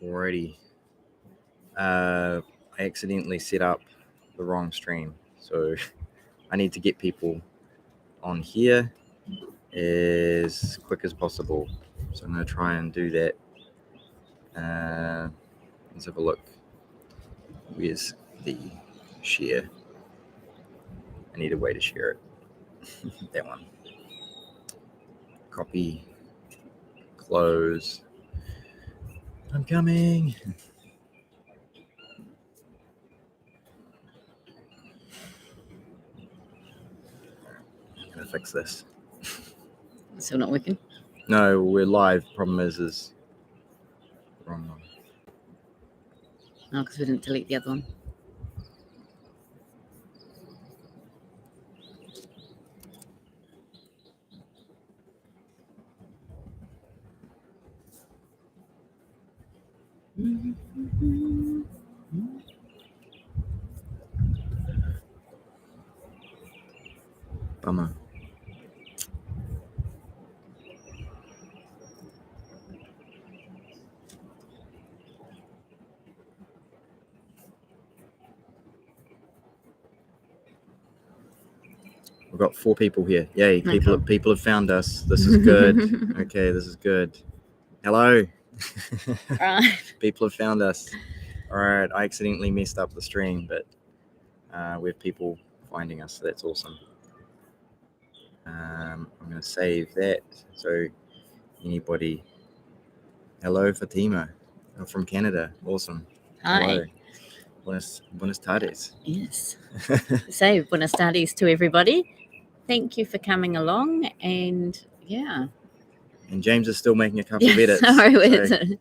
Alrighty. I accidentally set up the wrong stream, so I need to get people on here as quick as possible. So I'm going to try and do that. Let's have a look. Where's the share? I need a way to share it. That one. Copy. Close. I'm coming. I'm going to fix this. Still not working? No, we're live. Problem is wrong one. Oh, because we didn't delete the other one. Bummer. We've got 4 people here. Yay, Okay. people have found us. This is good. Okay, this is good. Hello. Right. People have found us. All right, I accidentally messed up the stream, but we have people finding us, so that's awesome. I'm going to save that. So anybody... Hello, Fatima. I'm from Canada. Awesome. Hi. Hello. Buenas tardes. Yes. So, buenas tardes to everybody. Thank you for coming along, and yeah. And James is still making a couple of Yeah, edits. sorry, so- where's it?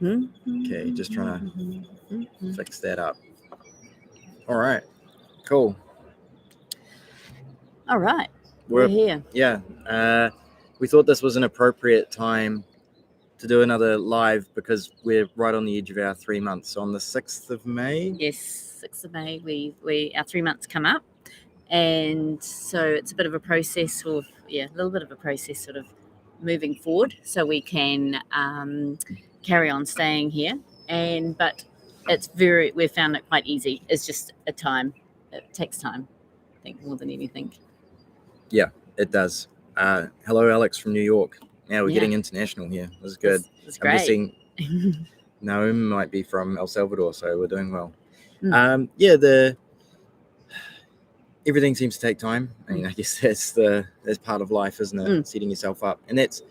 Okay, just trying to fix that up. All right, cool. All right, we're here. Yeah, we thought this was an appropriate time to do another live because we're right on the edge of our 3 months. So on the 6th of May. Yes, 6th of May, we our 3 months come up, and so it's a bit of a process, a little bit of a process, sort of moving forward, so we can carry on staying here. But we found it quite easy. It's just a time. It takes time, I think, more than anything. Yeah, it does. Hello, Alex from New York. Now we're Yeah. getting international here. This is good. It's I'm great. guessing Naomi might be from El Salvador, so we're doing well. Mm. Everything seems to take time. I mean, I guess that's part of life, isn't it? Setting yourself up, and that's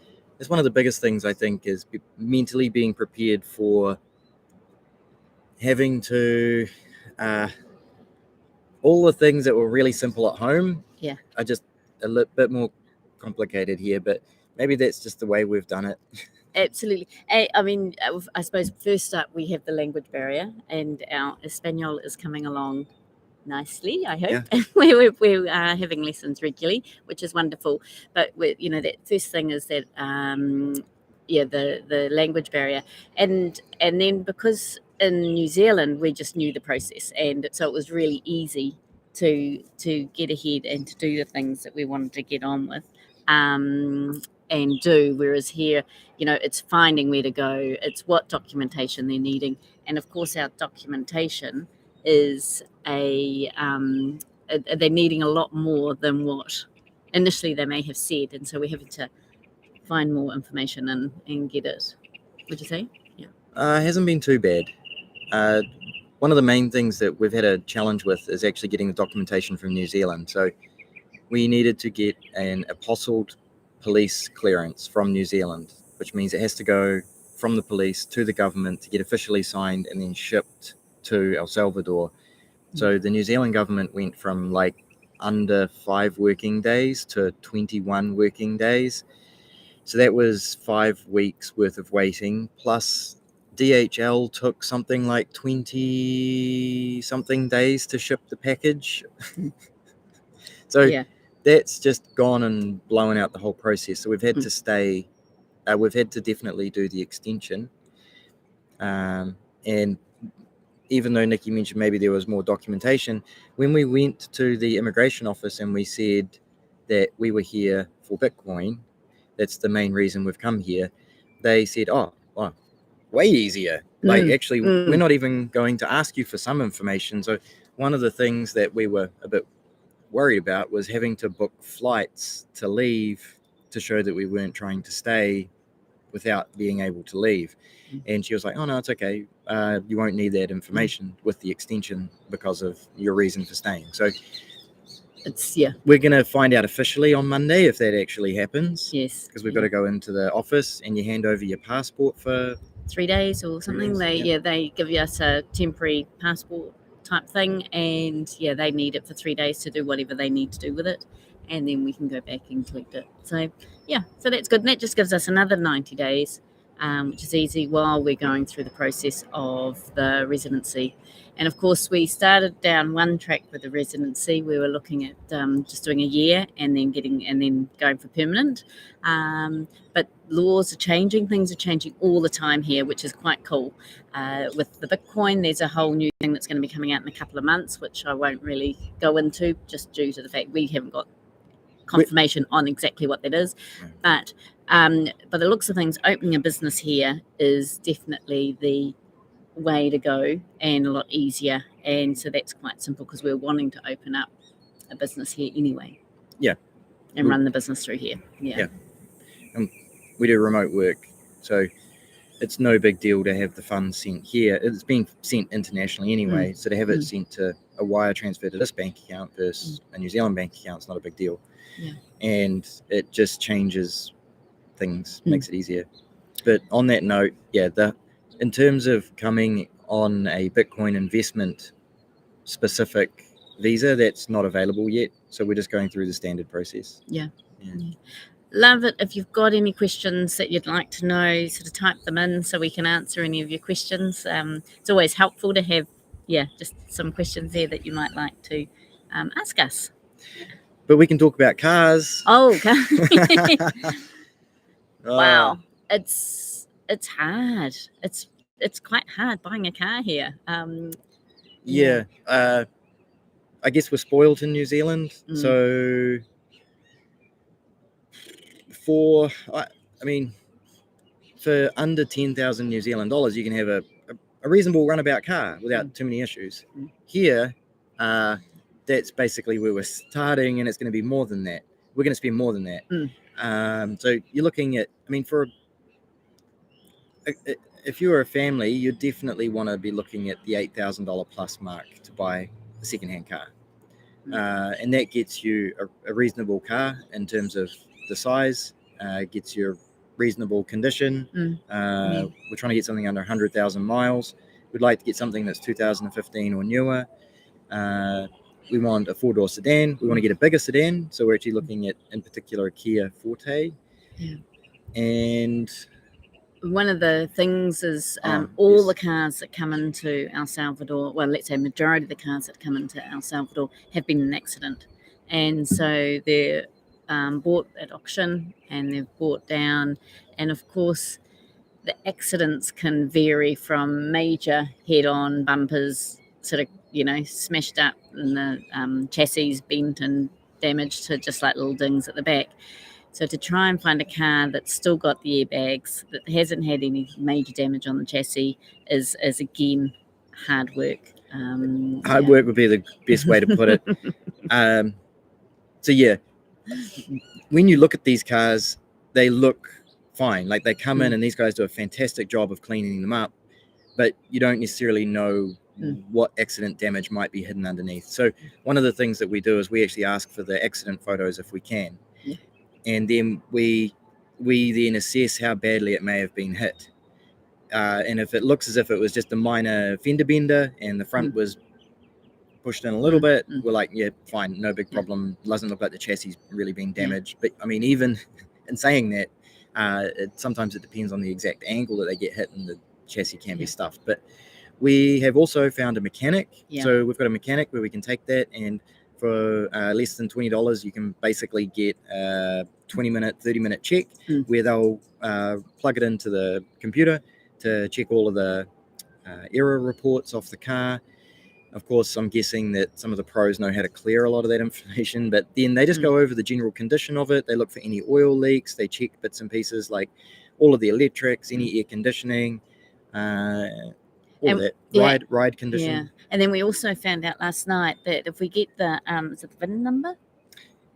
one of the biggest things, I think, is mentally being prepared for having to all the things that were really simple at home. Yeah. Are just a little bit more complicated here, but maybe that's just the way we've done it. Absolutely. I mean, I suppose first up we have the language barrier, and our Espanol is coming along nicely, I hope. Yeah. we are having lessons regularly, which is wonderful. But that first thing is that the language barrier, and then because in New Zealand we just knew the process, and so it was really easy to get ahead and to do the things that we wanted to get on with and do. Whereas here, it's finding where to go, it's what documentation they're needing, and of course our documentation is they're needing a lot more than what initially they may have said, and so we're having to find more information and get it. Would you say? Yeah. It hasn't been too bad. One of the main things that we've had a challenge with is actually getting the documentation from New Zealand. So we needed to get an apostilled police clearance from New Zealand, which means it has to go from the police to the government to get officially signed and then shipped to El Salvador. So the New Zealand government went from like under 5 working days to 21 working days. So that was 5 weeks worth of waiting, plus DHL took something like 20 something days to ship the package. So Yeah. that's just gone and blown out the whole process. So we've had to stay, we've had to definitely do the extension. And even though Nicki mentioned maybe there was more documentation, when we went to the immigration office and we said that we were here for Bitcoin, that's the main reason we've come here, they said, oh, wow, way easier. Like, actually, we're not even going to ask you for some information. So one of the things that we were a bit worried about was having to book flights to leave to show that we weren't trying to stay without being able to leave. And she was like, oh, no, it's okay. You won't need that information with the extension because of your reason for staying. So we're going to find out officially on Monday if that actually happens. Yes. Because we've got to go into the office and you hand over your passport for 3 days or something. They give us a temporary passport type thing, and they need it for 3 days to do whatever they need to do with it, and then we can go back and collect it. So that's good, and that just gives us another 90 days, which is easy while we're going through the process of the residency. And of course, we started down one track with the residency. We were looking at just doing a year and then going for permanent. But laws are changing. Things are changing all the time here, which is quite cool. With the Bitcoin, there's a whole new thing that's going to be coming out in a couple of months, which I won't really go into just due to the fact we haven't got confirmation on exactly what that is. But by the looks of things, opening a business here is definitely the way to go and a lot easier. And so that's quite simple because we're wanting to open up a business here anyway. Yeah. And run the business through here. Yeah. And we do remote work, so it's no big deal to have the funds sent here. It's being sent internationally anyway, so to have it sent to a wire transfer to this bank account versus a New Zealand bank account is not a big deal. Yeah. And it just changes things, makes it easier. But on that note, in terms of coming on a Bitcoin investment specific visa, that's not available yet. So we're just going through the standard process. Yeah. Love it. If you've got any questions that you'd like to know, sort of type them in so we can answer any of your questions. It's always helpful to have, just some questions there that you might like to ask us. But we can talk about cars. Oh, wow. It's hard. It's quite hard buying a car here. I guess we're spoiled in New Zealand. So for under 10,000 New Zealand dollars, you can have a reasonable runabout car without too many issues. Here, that's basically where we're starting, and it's going to be more than that. We're going to spend more than that. So you're looking at, if you're a family, you definitely want to be looking at the $8,000 plus mark to buy a secondhand car. And that gets you a reasonable car in terms of the size, gets you a reasonable condition. We're trying to get something under 100,000 miles. We'd like to get something that's 2015 or newer. We want a 4-door sedan. We want to get a bigger sedan. So we're actually looking at, in particular, a Kia Forte. And one of the things is all the cars that come into El Salvador, well, let's say majority of the cars that come into El Salvador have been in an accident. And so they're bought at auction and they're bought down. And of course, the accidents can vary from major head-on bumpers, sort of, smashed up and the chassis bent and damaged to just like little dings at the back. So to try and find a car that's still got the airbags, that hasn't had any major damage on the chassis, is again hard work. Hard work would be the best way to put it. When you look at these cars, they look fine. Like, they come in and these guys do a fantastic job of cleaning them up, but you don't necessarily know what accident damage might be hidden underneath. So one of the things that we do is we actually ask for the accident photos if we can. And then we then assess how badly it may have been hit. And if it looks as if it was just a minor fender bender and the front was pushed in a little bit, we're like, yeah, fine, no big problem. Doesn't look like the chassis really been damaged. But even in saying that, sometimes it depends on the exact angle that they get hit and the chassis can be stuffed. But we have also found a mechanic. So we've got a mechanic where we can take that, and for less than $20, you can basically get a 20-minute, 30-minute check where they'll plug it into the computer to check all of the error reports off the car. Of course, I'm guessing that some of the pros know how to clear a lot of that information, but then they just go over the general condition of it. They look for any oil leaks. They check bits and pieces like all of the electrics, any air conditioning, all of that, ride condition. Yeah, and then we also found out last night that if we get the is it the VIN number?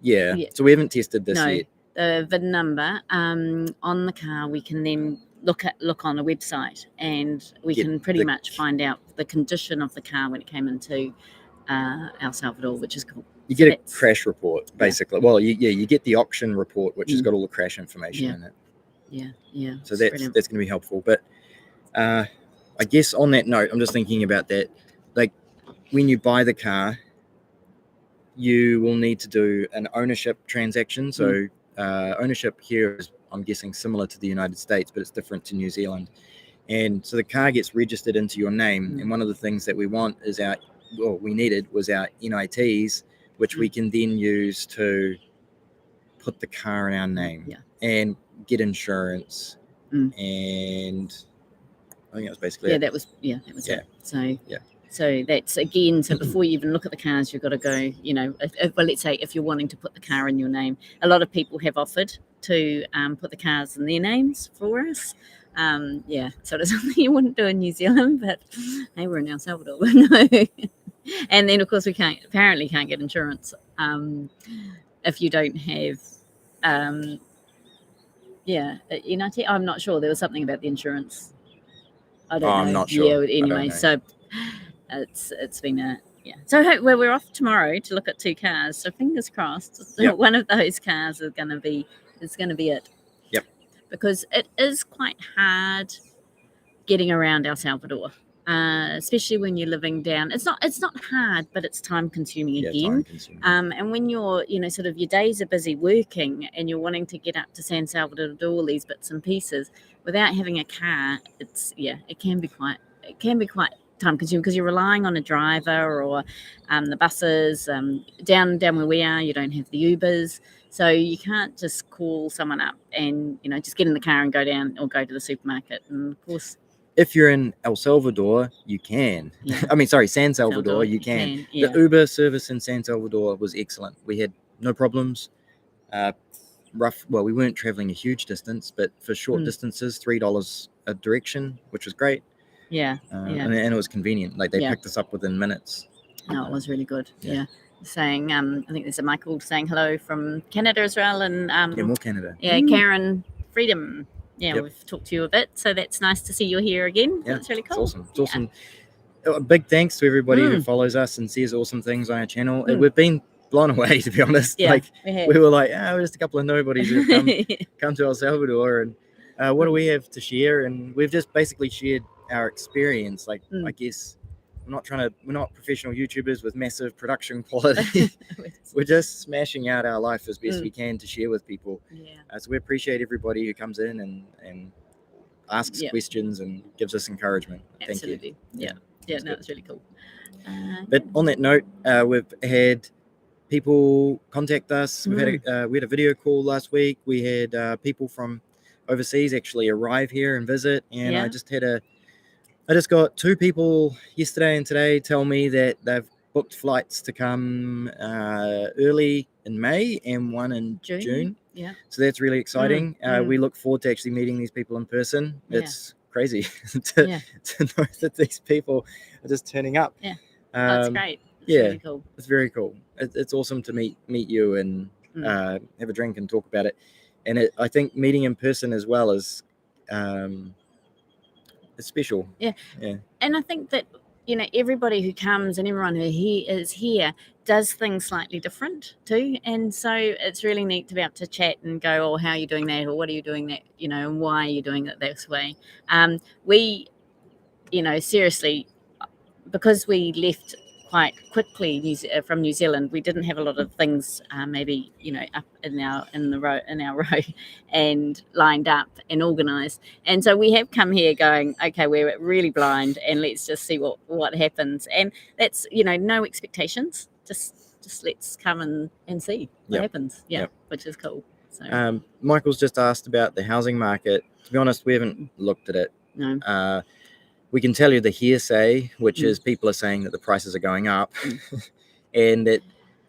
Yeah. So we haven't tested this No, yet. the VIN number on the car, we can then look on a website, and we can pretty much find out the condition of the car when it came into El Salvador, which is cool. You get a crash report, basically. Well, you get the auction report, which has got all the crash information in it. Yeah. So that's going to be helpful. But I guess on that note, I'm just thinking about that. Like when you buy the car, you will need to do an ownership transaction. So ownership here is, I'm guessing, similar to the United States, but it's different to New Zealand. And so the car gets registered into your name. And one of the things that we want is we needed was our NITs, which we can then use to put the car in our name and get insurance. And I think that was basically it. That was it. So that's again. So before you even look at the cars, you've got to go. Well, let's say if you're wanting to put the car in your name, a lot of people have offered to put the cars in their names for us. So it's something you wouldn't do in New Zealand, but hey, we're in El Salvador. No. And then of course we can't get insurance if you don't have NIT. I'm not sure. There was something about the insurance. I don't know. I'm not sure. Yeah, anyway, so it's been So we're off tomorrow to look at 2 cars. So fingers crossed, one of those cars is going to be it. Yep. Because it is quite hard getting around El Salvador, especially when you're living down. It's not hard, but it's time consuming again. And when you're sort of your days are busy working and you're wanting to get up to San Salvador to do all these bits and pieces without having a car, it can be quite time consuming because you're relying on a driver or the buses. Down where we are, you don't have the Ubers, so you can't just call someone up and just get in the car and go down or go to the supermarket. And of course, if you're in El Salvador, you can. I mean, sorry, San Salvador, you can. The Uber service in San Salvador was excellent. We had no problems. We weren't traveling a huge distance, but for short distances, $3 a direction, which was great. And it was convenient. Like they picked us up within minutes. No, it was really good. Yeah. Saying, I think there's a Michael saying hello from Canada as well, and more Canada. Karen Freedom. We've talked to you a bit, so that's nice to see you here again. That's really cool. It's awesome. It's awesome. A big thanks to everybody who follows us and says awesome things on our channel. We've been blown away, to be honest. We were like, we're just a couple of nobodies who've come to El Salvador, and what do we have to share? And we've just basically shared our experience. I guess we're not professional YouTubers with massive production quality. We're just smashing out our life as best we can to share with people. So we appreciate everybody who comes in and asks questions and gives us encouragement. Absolutely. Thank you. No, it's really cool. But on that note, we've had people contact us. We had a video call last week. We had people from overseas actually arrive here and visit, and I just got 2 people yesterday and today tell me that they've booked flights to come early in May and one in June. So that's really exciting. We look forward to actually meeting these people in person. It's crazy to know that these people are just turning up. That's great. It's really cool. It's very cool. It's awesome to meet you and have a drink and talk about it. And I think meeting in person as well is it's special. And I think that everybody who comes and everyone who is here does things slightly different too, and so it's really neat to be able to chat and go, how are you doing that, or what are you doing that, and why are you doing it this way. We seriously, because we left quite quickly from New Zealand, we didn't have a lot of things maybe up in our row and lined up and organized, and so we have come here going, okay, we're really blind and let's just see what happens. And that's no expectations, just let's come and see what happens. Which is cool. So Michael's just asked about the housing market. To be honest, we haven't looked at it. No. we can tell you the hearsay, which is people are saying that the prices are going up, and that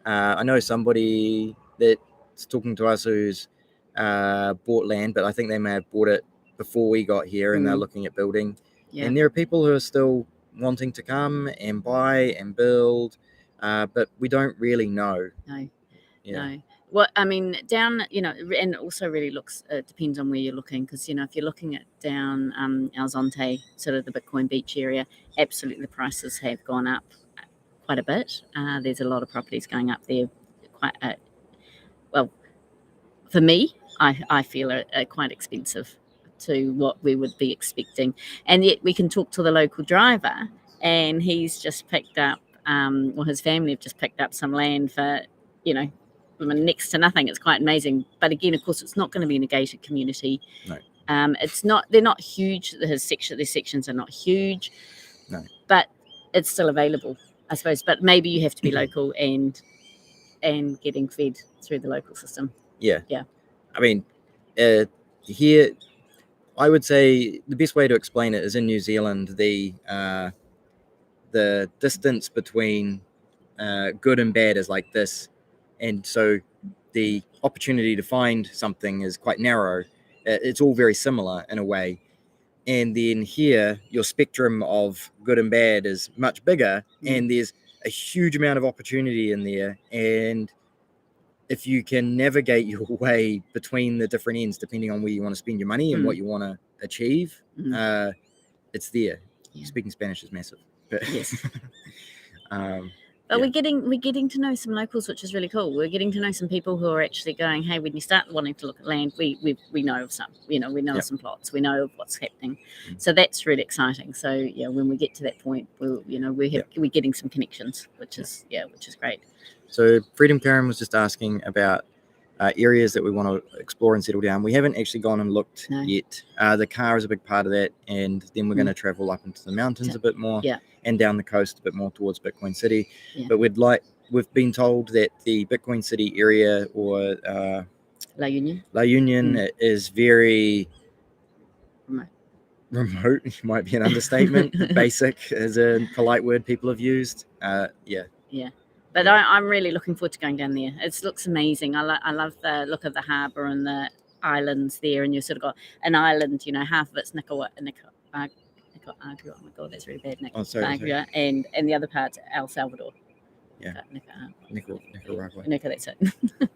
I know somebody that's talking to us who's bought land, but I think they may have bought it before we got here, and they're looking at building. Yeah. And there are people who are still wanting to come and buy and build, but we don't really know. No. Yeah. No. Well, I mean, down, and it also really depends on where you're looking, because, if you're looking at down El Zonte, sort of the Bitcoin Beach area, absolutely the prices have gone up quite a bit. There's a lot of properties going up there quite, well, for me, I feel are quite expensive to what we would be expecting. And yet we can talk to the local driver, and he's just picked up, his family have just picked up some land for, next to nothing. It's quite amazing. But again, of course, it's not going to be in a gated community. No. They're not huge. Their sections are not huge. No. But it's still available, I suppose. But maybe you have to be local and getting fed through the local system. Yeah. Yeah. I mean, here, I would say the best way to explain it is in New Zealand, the distance between good and bad is like this. And so the opportunity to find something is quite narrow. It's all very similar in a way. And then here, your spectrum of good and bad is much bigger, and there's a huge amount of opportunity in there. And if you can navigate your way between the different ends, depending on where you want to spend your money and what you want to achieve, it's there. Yeah. Speaking Spanish is massive. But yes. But we're getting to know some locals, which is really cool. We're getting to know some people who are actually going, hey, when you start wanting to look at land, we know of some, we know of some plots, we know of what's happening. So that's really exciting. So when we get to that point, we're getting some connections, which is great. So Freedom Karen was just asking about areas that we want to explore and settle down. We haven't actually gone and looked yet. The car is a big part of that, and then we're going to travel up into the mountains a bit more, and down the coast a bit more towards Bitcoin City. But we've been told that the Bitcoin City area, or La Union is very remote. Might be an understatement. Basic is a polite word people have used. But I'm really looking forward to going down there. It looks amazing. I love the look of the harbour and the islands there, and you've sort of got an island, half of it's Nicaragua. Oh my God, that's really bad. Nicaragua, and the other part's El Salvador. Yeah. Nicaragua. That's it.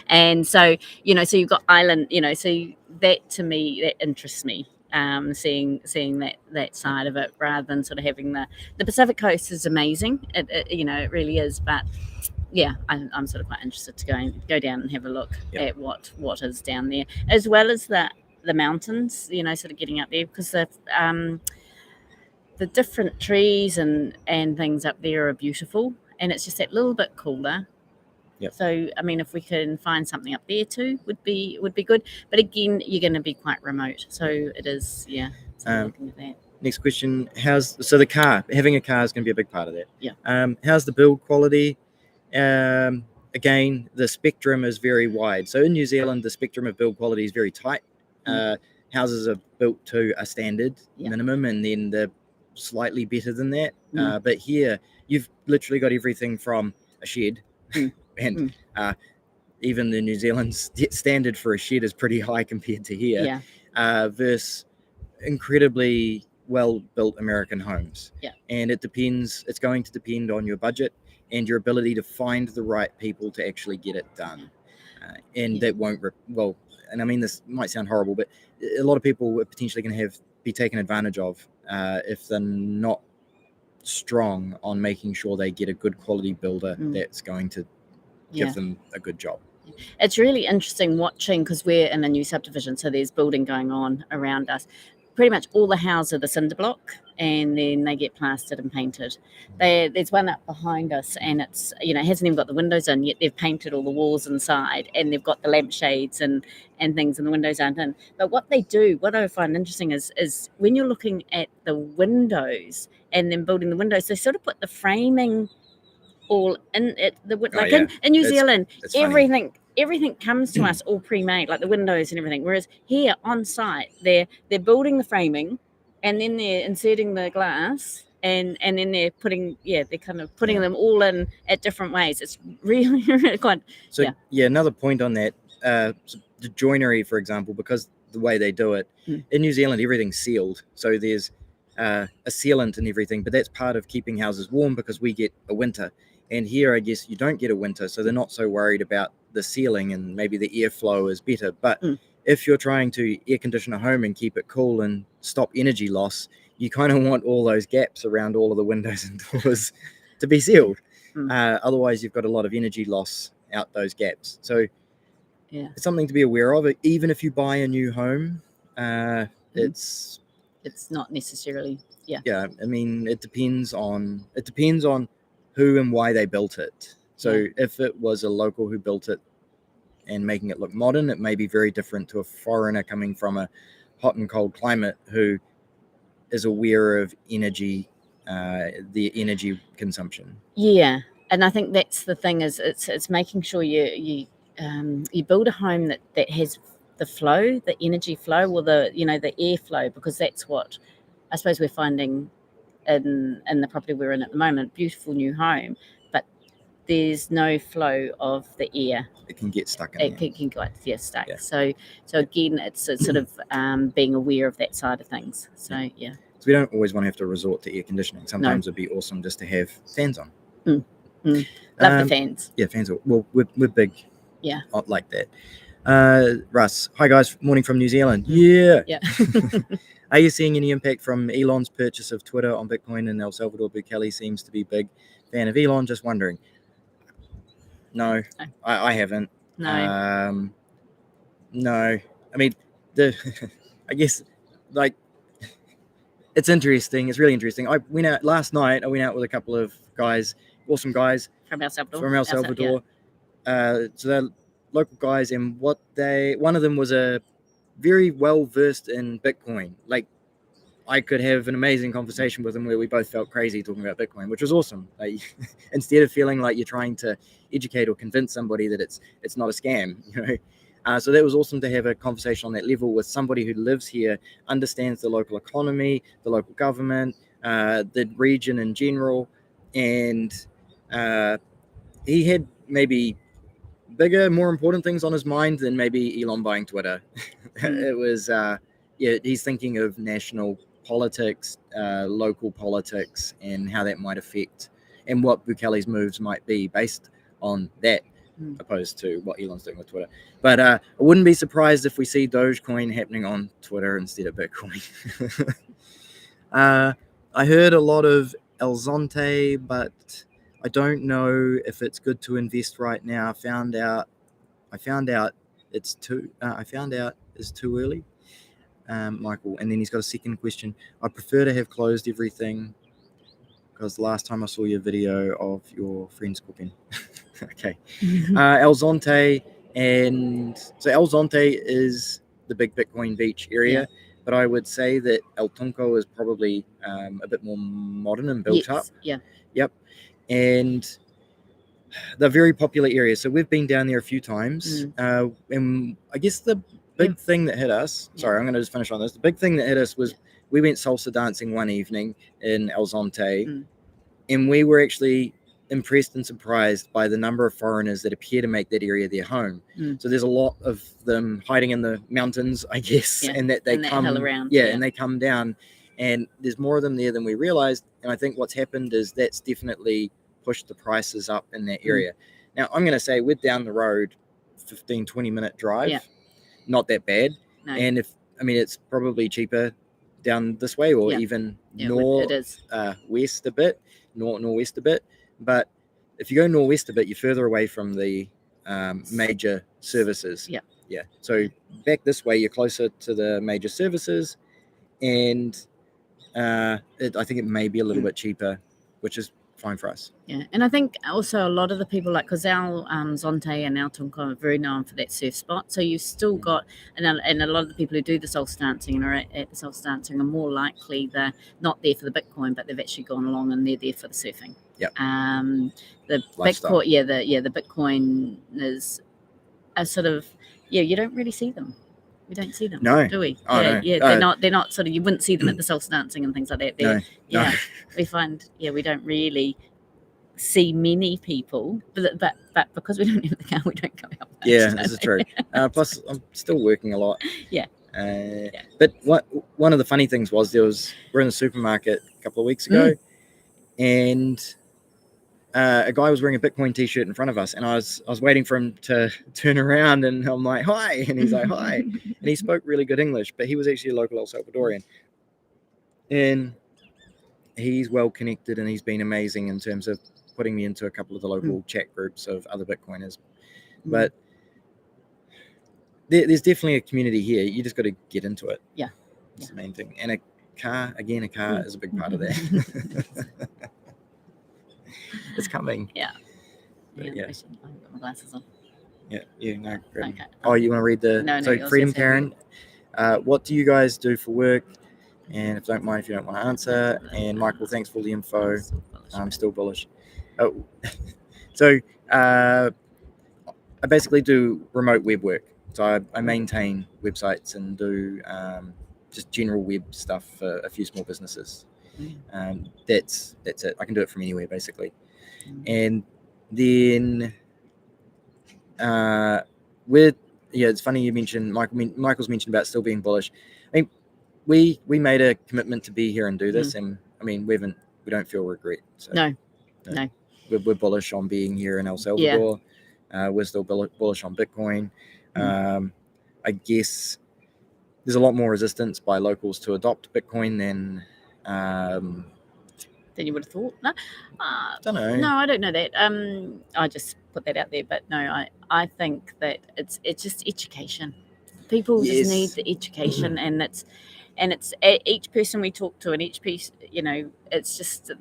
And so, so you've got island, so that, to me, that interests me. Seeing that side of it, rather than sort of having the Pacific coast is amazing. It really is. But I'm sort of quite interested to go down and have a look at what is down there, as well as the mountains. Sort of getting up there, because the different trees and things up there are beautiful, and it's just that little bit cooler. Yep. So, I mean, if we can find something up there too, would be good. But again, you're going to be quite remote, so it is. Looking at that. Next question: having a car is going to be a big part of that. Yeah. How's the build quality? Again, the spectrum is very wide. So in New Zealand, the spectrum of build quality is very tight. Houses are built to a standard minimum, and then they're slightly better than that. But here, you've literally got everything from a shed. And even the New Zealand standard for a shed is pretty high compared to here, versus incredibly well-built American homes. And it's going to depend on your budget and your ability to find the right people to actually get it done. That won't, and I mean, this might sound horrible, but a lot of people are potentially going to be taken advantage of if they're not strong on making sure they get a good quality builder that's going to give them a good job. It's really interesting watching, because we're in a new subdivision, so there's building going on around us. Pretty much all the houses are the cinder block, and then they get plastered and painted. There's one up behind us, and it's it hasn't even got the windows in yet. They've painted all the walls inside, and they've got the lampshades and things, and the windows aren't in. But what I find interesting is when you're looking at the windows and then building the windows, they sort of put the framing all in it. In New Zealand, everything comes to us all pre-made, like the windows and everything. Whereas here on site, they're building the framing, and then they're inserting the glass. And then they're putting them all in at different ways. It's really, really quite. So another point on that, so the joinery, for example, because the way they do it in New Zealand, everything's sealed. So there's a sealant and everything, but that's part of keeping houses warm because we get a winter. And here, I guess you don't get a winter, so they're not so worried about the sealing, and maybe the airflow is better. But if you're trying to air condition a home and keep it cool and stop energy loss, you kind of want all those gaps around all of the windows and doors to be sealed. Otherwise, you've got a lot of energy loss out those gaps. So it's something to be aware of. Even if you buy a new home, it's not necessarily. Yeah, I mean, it depends on who and why they built it. So if it was a local who built it and making it look modern, it may be very different to a foreigner coming from a hot and cold climate who is aware of energy, the energy consumption. Yeah, and I think that's the thing, is it's making sure you build a home that has the flow, the energy flow, or the air flow, because that's what I suppose we're finding in the property we're in at the moment. Beautiful new home, but there's no flow of the air. It can get stuck in it there. can get stuck. So again, it's sort of being aware of that side of things. So So we don't always want to have to resort to air conditioning. Sometimes it'd be awesome just to have fans on. Love the fans. Yeah, fans are, well, we're big like that. Russ, hi guys, morning from New Zealand. Yeah. Are you seeing any impact from Elon's purchase of Twitter on Bitcoin in El Salvador? Bukele seems to be a big fan of Elon. Just wondering. No. I haven't. No. No. I mean, I guess, like, it's interesting. It's really interesting. I went out last night. I went out with a couple of guys, awesome guys From El Salvador. So they're local guys, and one of them was a very well versed in Bitcoin. Like, I could have an amazing conversation with him where we both felt crazy talking about Bitcoin, which was awesome. Like, instead of feeling like you're trying to educate or convince somebody that it's not a scam, So that was awesome to have a conversation on that level with somebody who lives here, understands the local economy, the local government, the region in general, and he had maybe bigger, more important things on his mind than maybe Elon buying Twitter. It was, he's thinking of national politics, local politics, and how that might affect, and what Bukele's moves might be based on that, opposed to what Elon's doing with Twitter. But I wouldn't be surprised if we see Dogecoin happening on Twitter instead of Bitcoin. I heard a lot of El Zonte, but I don't know if it's good to invest right now. I found out it's too early. Michael, and then he's got a second question. I prefer to have closed everything because last time I saw your video of your friends cooking. Okay. El Zonte, and so El Zonte is the big Bitcoin beach area, but I would say that El Tunco is probably a bit more modern and built up. Yep. And they're very popular areas. So we've been down there a few times. And I guess the big thing that hit us, sorry, I'm going to just finish on this. The big thing that hit us was we went salsa dancing one evening in El Zonte, and we were actually impressed and surprised by the number of foreigners that appear to make that area their home. So there's a lot of them hiding in the mountains, I guess, and that they come around. And they come down, and there's more of them there than we realized. And I think what's happened is that's definitely pushed the prices up in that area. Now, I'm going to say we're down the road, 15-20 minute drive, not that bad. No. And it's probably cheaper down this way, or even northwest a bit, northwest a bit. But if you go northwest a bit, you're further away from the major services. So back this way, you're closer to the major services, and I think it may be a little bit cheaper, which is fine for us. And I think also a lot of the people, like, because our Zonte and our Tunco are very known for that surf spot, so you've still got, and a lot of the people who do the salsa dancing and are at the salsa dancing are more likely they're not there for the Bitcoin, but they've actually gone along and they're there for the surfing. The Lifestyle. Bitcoin, the Bitcoin is a sort of, you don't really see them. We don't see them, No. do we? Oh, yeah, no. they're not sort of, you wouldn't see them at the salsa dancing and things like that. No. Yeah, we find, we don't really see many people, but because we don't have the car, we don't go out much. Yeah, this is true. Plus, I'm still working a lot. Yeah. But one of the funny things was we're in the supermarket a couple of weeks ago, and a guy was wearing a Bitcoin t-shirt in front of us, and I was waiting for him to turn around, and I'm like, hi, and he's like, hi, and he spoke really good English, but he was actually a local El Salvadorian, and he's well connected, and he's been amazing in terms of putting me into a couple of the local chat groups of other Bitcoiners. But there's definitely a community here. You just got to get into it. Yeah, that's the main thing. And a car is a big part of that. It's coming. Yeah. But, I've got my glasses on. Yeah, no. Okay. Oh, you want to read the? No, so Freedom Karen, what do you guys do for work? And if you don't mind, if you don't want to answer. And Michael, thanks for all the info. I'm still bullish. Oh, so I basically do remote web work. So I maintain websites and do just general web stuff for a few small businesses. That's it. I can do it from anywhere basically. And then it's funny you mentioned Michael's mentioned about still being bullish. I mean, we made a commitment to be here and do this, and I mean we don't feel regret. So, no. We're bullish on being here in El Salvador. We're still bullish on Bitcoin. I guess there's a lot more resistance by locals to adopt Bitcoin than you would have thought. No, don't know. No, I don't know that. I just put that out there, but no, I think that it's just education. People just need the education, and it's each person we talk to, and each piece, it's just that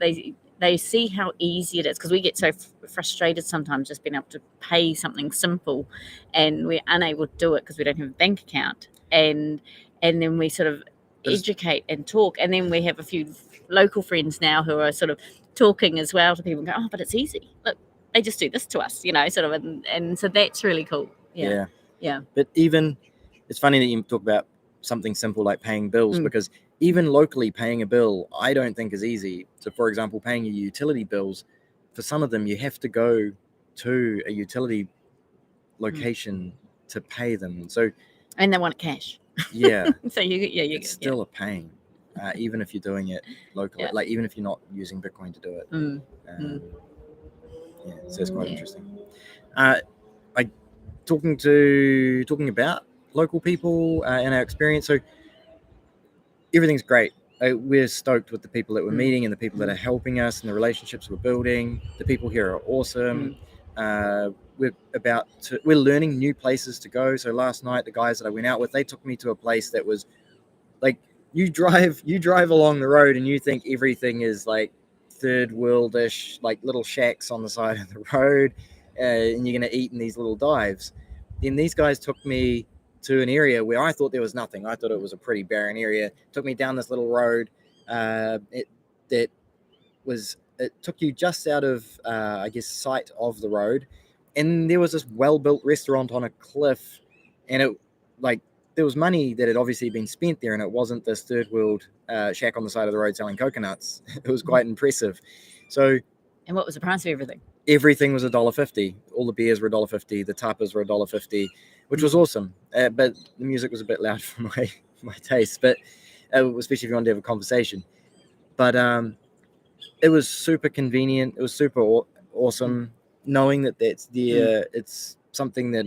they see how easy it is, because we get so frustrated sometimes just being able to pay something simple, and we're unable to do it because we don't have a bank account, and then we sort of educate and talk, and then we have a few local friends now who are sort of talking as well to people and go, oh, but it's easy. Look, they just do this to us, sort of, and so that's really cool. Yeah. But even it's funny that you talk about something simple like paying bills, because even locally paying a bill, I don't think is easy. So, for example, paying your utility bills, for some of them, you have to go to a utility location to pay them. And they want cash. Yeah. So it's still a pain, even if you're doing it locally. Like even if you're not using Bitcoin to do it. So it's quite interesting. Talking about local people and our experience. So everything's great. We're stoked with the people that we're meeting and the people that are helping us and the relationships we're building. The people here are awesome. We're learning new places to go. So last night, the guys that I went out with, they took me to a place that was like, you drive along the road and you think everything is like third worldish, like little shacks on the side of the road, and you're going to eat in these little dives. Then these guys took me to an area where I thought there was nothing. I thought it was a pretty barren area. Took me down this little road. It took you just out of, sight of the road. And there was this well-built restaurant on a cliff. And there was money that had obviously been spent there. And it wasn't this third world shack on the side of the road selling coconuts. It was quite impressive. So. And what was the price of everything? Everything was $1.50. All the beers were $1.50. The tapas were $1.50, which was awesome. But the music was a bit loud for my taste. But especially if you wanted to have a conversation. But it was super convenient. It was super awesome. Knowing that that's there, it's something that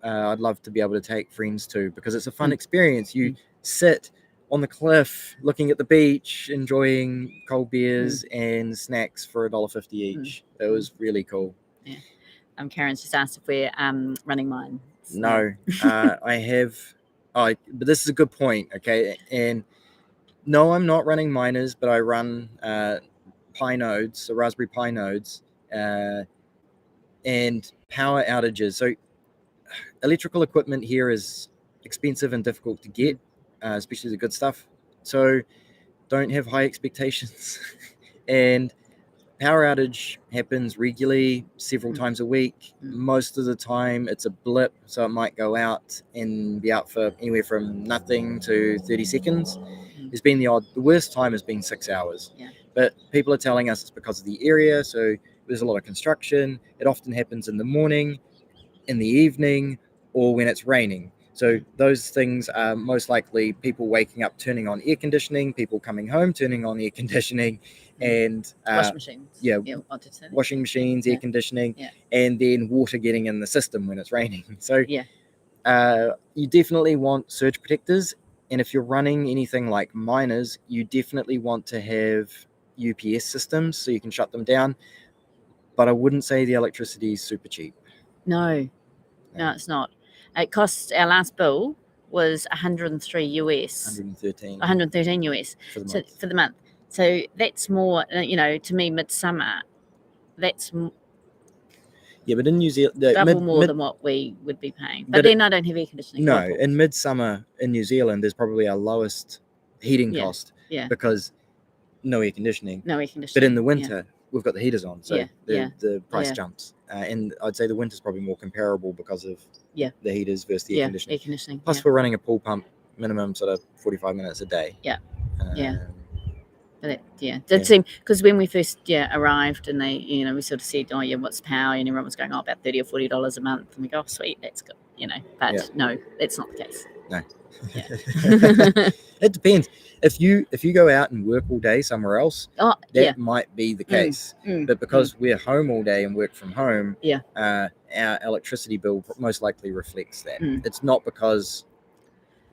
I'd love to be able to take friends to, because it's a fun experience. You sit on the cliff, looking at the beach, enjoying cold beers and snacks for $1.50 each. It was really cool. Yeah. Karen's just asked if we're running mine. So. No, I have. But this is a good point. Okay, and no, I'm not running miners, but I run Pi nodes, so Raspberry Pi nodes, and power outages. So electrical equipment here is expensive and difficult to get, especially the good stuff. So don't have high expectations. And power outage happens regularly, several times a week. Most of the time it's a blip, so it might go out and be out for anywhere from nothing to 30 seconds. There's been the worst time has been 6 hours. Yeah. But people are telling us it's because of the area, so there's a lot of construction. It often happens in the morning, in the evening, or when it's raining. So those things are most likely people waking up, turning on air conditioning, people coming home, turning on air conditioning, and washing machines. yeah, I did say that. washing machines, air conditioning, Yeah. and then water getting in the system when it's raining. So Yeah. you definitely want surge protectors. And if you're running anything like miners, you definitely want to have UPS systems so you can shut them down. But I wouldn't say the electricity is super cheap. No, it's not. It cost, our last bill was $103 US. 113 US for the month. So that's more, to me, midsummer, that's yeah, but in New Zealand, double more than what we would be paying. But then I don't have air conditioning. No, in midsummer in New Zealand, there's probably our lowest heating cost because no air conditioning. But in the winter, we've got the heaters on, so the price jumps. And I'd say the winter's probably more comparable because of the heaters versus the air conditioning. Plus, we're running a pool pump minimum sort of 45 minutes a day. But it seemed, because when we first arrived and they, we sort of said, oh yeah, what's power? And everyone was going, oh, about $30 or $40 a month. And we go, oh, sweet, that's good, But no, that's not the case. No. It depends. If you go out and work all day somewhere else, that might be the case. But because we're home all day and work from home, our electricity bill most likely reflects that. It's not because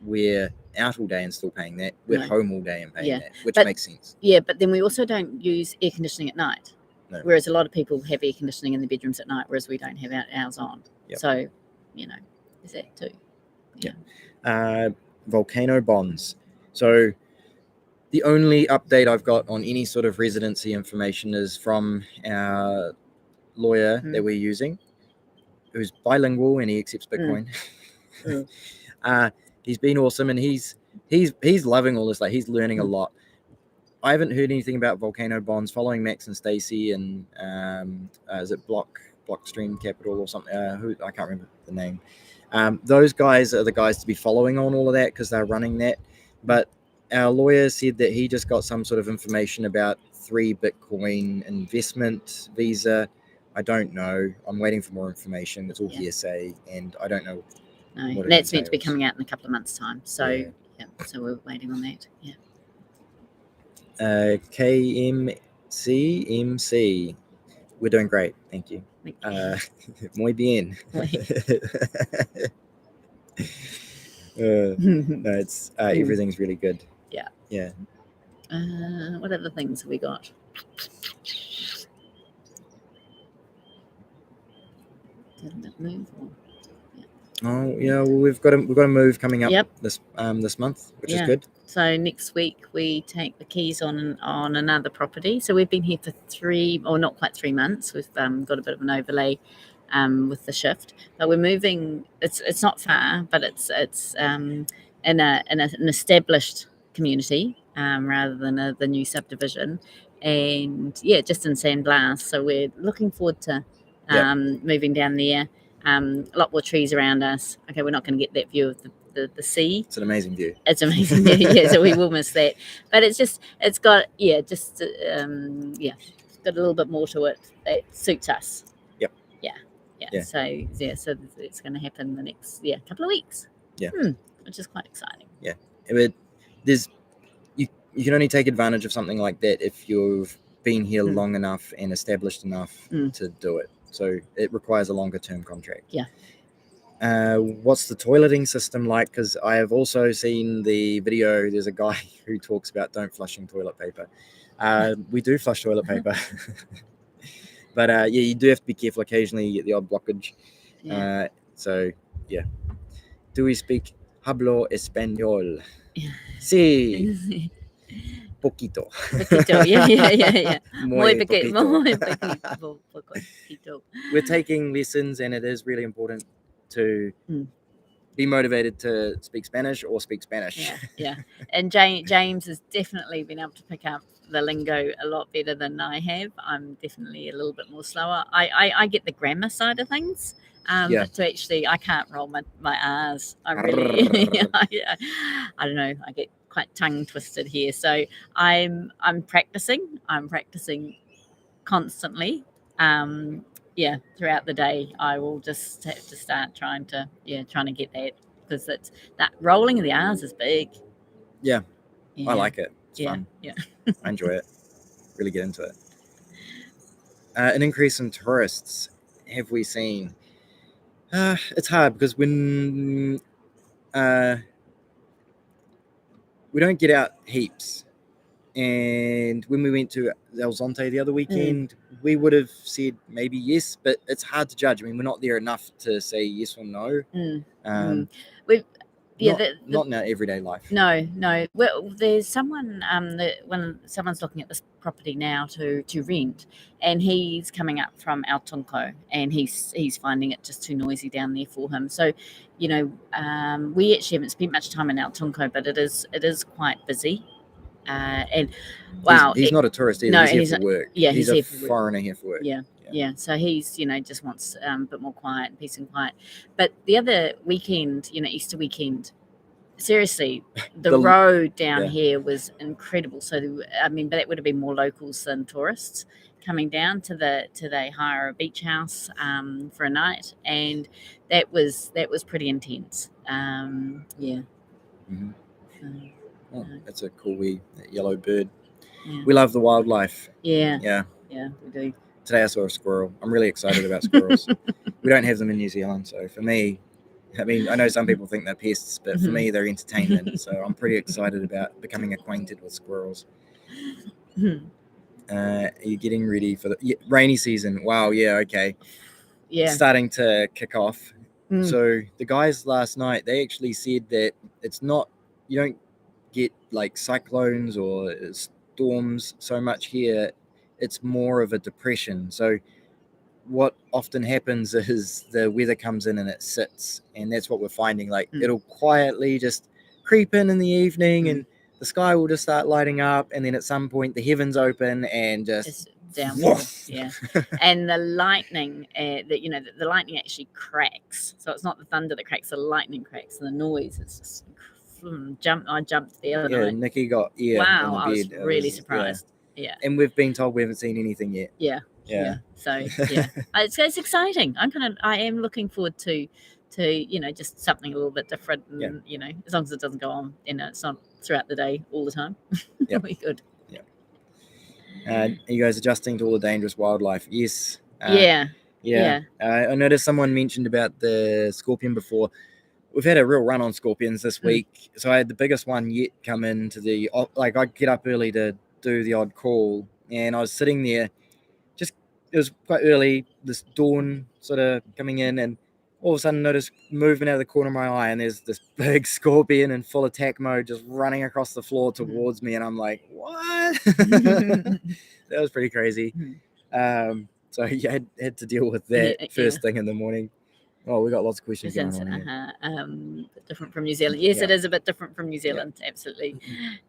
we're out all day and still paying that. We're home all day and paying that, which makes sense. Yeah, but then we also don't use air conditioning at night. No. Whereas a lot of people have air conditioning in their bedrooms at night, whereas we don't have ours on. Yep. So, there's that too. Yeah. Volcano bonds. So the only update I've got on any sort of residency information is from our lawyer that we're using, who's bilingual and he accepts Bitcoin. He's been awesome, and he's loving all this. Like, he's learning a lot. I haven't heard anything about volcano bonds. Following Max and Stacy and is it Blockstream Capital or something? Who I can't remember the name. Those guys are the guys to be following on all of that because they're running that. But our lawyer said that he just got some sort of information about 3 Bitcoin investment visa. I don't know. I'm waiting for more information. It's all hearsay, and I don't know. No, that's meant to be coming out in a couple of months' time. So so we're waiting on that. Yeah. KMC. We're doing great. Thank you. Muy bien. No, it's everything's really good. Yeah. Yeah. What other things have we got? Didn't it move? Oh yeah, well, we've got a move coming up this month, which is good. So next week we take the keys on another property. So we've been here for 3, or not quite 3 months. We've got a bit of an overlay with the shift, but we're moving. It's not far, but it's in an established community rather than the new subdivision, and just in San Blas. So we're looking forward to moving down there. A lot more trees around us. Okay, we're not going to get that view of the sea. It's an amazing view. It's amazing view, so we will miss that. But it's got a little bit more to it that suits us. Yep. Yeah. So it's going to happen the next couple of weeks. Yeah. Which is quite exciting. Yeah. But you can only take advantage of something like that if you've been here long enough and established enough to do it. So it requires a longer term contract. Yeah. What's the toileting system like? Because I have also seen the video. There's a guy who talks about don't flushing toilet paper. We do flush toilet paper. But you do have to be careful. Occasionally you get the odd blockage. Yeah. Do we speak hablo español? Sí. Poquito. Yeah. Muy poquito. We're taking lessons, and it is really important to be motivated to speak Spanish or speak Spanish. Yeah. And James has definitely been able to pick up the lingo a lot better than I have. I'm definitely a little bit more slower. I get the grammar side of things. Yeah. But to actually, I can't roll my R's. I really, I don't know. I get quite tongue twisted here. So I'm practicing. I'm practicing constantly. Throughout the day, I will just have to start trying to get that, because it's that rolling of the R's is big. Yeah. I like it. It's Yeah, fun. yeah. I enjoy it. Really get into it. An increase in tourists. Have we seen? It's hard because when we don't get out heaps, and when we went to El Zonte the other weekend, we would have said maybe yes, but it's hard to judge. I mean, we're not there enough to say yes or no. Not in our everyday life. No. Well, there's someone when someone's looking at this property now to rent, and he's coming up from El Tunco, and he's finding it just too noisy down there for him. So, we actually haven't spent much time in El Tunco, but it is quite busy. And wow, he's not a tourist either. No, he's here for work. Yeah, he's a foreigner here for work. Yeah. So he's just wants a bit more quiet, peace and quiet. But the other weekend, Easter weekend, seriously, the road down here was incredible. So but that would have been more locals than tourists coming down to they hire a beach house for a night, and that was pretty intense. Mm-hmm. That's a cool that yellow bird. Yeah. We love the wildlife. Yeah, we do. Today I saw a squirrel. I'm really excited about squirrels. We don't have them in New Zealand, so for me, I mean, I know some people think they're pests, but for me, they're entertainment. So I'm pretty excited about becoming acquainted with squirrels. Are you getting ready for the rainy season? Wow, yeah, okay. Yeah. Starting to kick off. So the guys last night, they actually said that it's not, you don't get like cyclones or storms so much here. It's more of a depression. So what often happens is the weather comes in and it sits, and that's what we're finding. Like it'll quietly just creep in the evening, and the sky will just start lighting up, and then at some point the heavens open and just downpour. Yeah. And the lightning, the lightning actually cracks. So it's not the thunder that cracks, the lightning cracks, and the noise is just I jumped the other night. Nicki got wow, I was really surprised. Yeah. And we've been told we haven't seen anything yet. Yeah. So it's exciting. I am looking forward to just something a little bit different, and as long as it doesn't go on, it's not throughout the day all the time. It'll be good. Are you guys adjusting to all the dangerous wildlife? Yes. Yeah. I noticed someone mentioned about the scorpion before. We've had a real run on scorpions this week. So I had the biggest one yet come into I get up early to do the odd call, and I was sitting there, it was quite early, this dawn sort of coming in, and all of a sudden noticed movement out of the corner of my eye, and there's this big scorpion in full attack mode just running across the floor towards me, and I'm like, what? That was pretty crazy. So you had to deal with that first thing in the morning. Oh, we got lots of questions going on. Different from New Zealand. Yes, it is a bit different from New Zealand. Absolutely.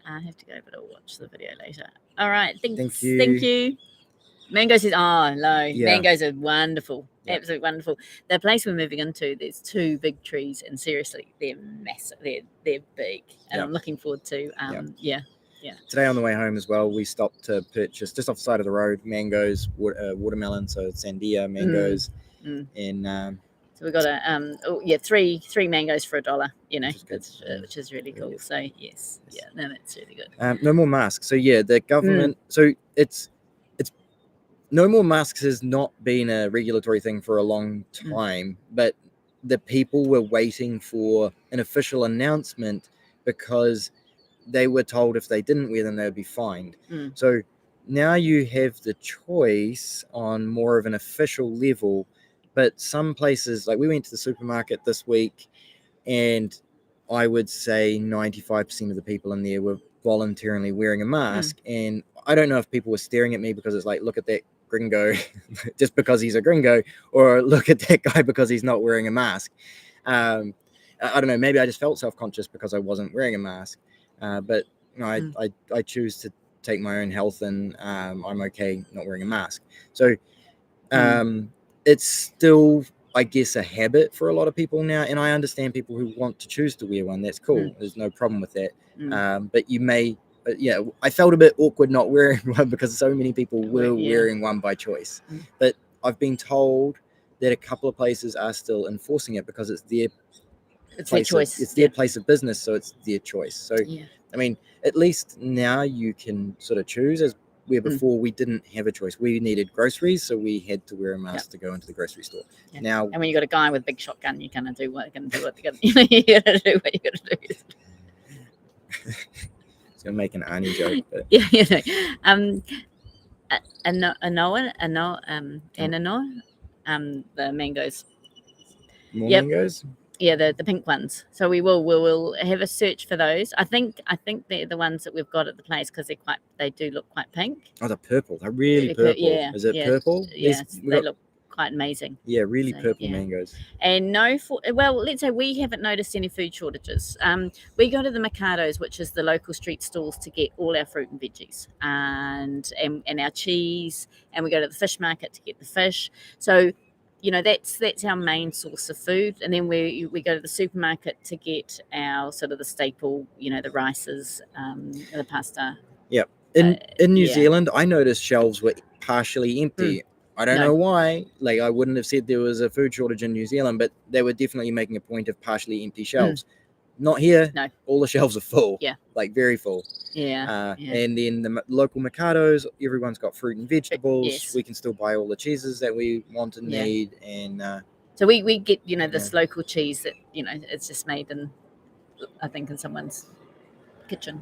I have to go, but I'll watch the video later. All right. Thank you. Mango says, hello. Yeah. Mangoes are wonderful. Yeah. Absolutely wonderful. The place we're moving into, there's 2 big trees, and seriously, they're massive. They're big. And I'm looking forward to, Today on the way home as well, we stopped to purchase, just off the side of the road, mangoes, watermelon, so sandia, mangoes, and... So we got 3 mangoes for $1, which is really cool. So yes, that's really good. No more masks. So the government. So it's no more masks has not been a regulatory thing for a long time, but the people were waiting for an official announcement because they were told if they didn't wear them, they would be fined. So now you have the choice on more of an official level. But some places, like we went to the supermarket this week, and I would say 95% of the people in there were voluntarily wearing a mask. And I don't know if people were staring at me because it's like, look at that gringo, just because he's a gringo, or look at that guy because he's not wearing a mask. I don't know. Maybe I just felt self-conscious because I wasn't wearing a mask. But I choose take my own health, and I'm okay not wearing a mask. So it's still, I guess, a habit for a lot of people now, and I understand people who want to choose to wear one. That's cool. There's no problem with that. But you may, I felt a bit awkward not wearing one because so many people were wearing one by choice. But I've been told that a couple of places are still enforcing it because it's their choice. It's their place of business, so it's their choice. So I mean, at least now you can sort of choose, as where before we didn't have a choice. We needed groceries, so we had to wear a mask to go into the grocery store. Now, and when you got a guy with a big shotgun, you're gonna do what you're gonna do. You're gonna do what you're gonna do. It's gonna make an Arnie joke, but the mangoes. More mangoes. Yeah, the pink ones. So we will have a search for those. I think they're the ones that we've got at the place because they do look quite pink. Oh, they're purple. They're really purple. Is it purple? Yeah, they look quite amazing. Yeah, really purple mangoes. And let's say we haven't noticed any food shortages. We go to the Mercados, which is the local street stalls, to get all our fruit and veggies and our cheese, and we go to the fish market to get the fish. So that's our main source of food, and then we go to the supermarket to get our sort of the staple, the rices, the pasta. Yep. In New Zealand, I noticed shelves were partially empty. I don't know why. Like, I wouldn't have said there was a food shortage in New Zealand, but they were definitely making a point of partially empty shelves. Not here. No. All the shelves are full. Yeah. Like, very full. Yeah. And then the local Mercados, everyone's got fruit and vegetables. Yes. We can still buy all the cheeses that we want and need. And so we get, this local cheese that, it's just made in, I think, in someone's kitchen.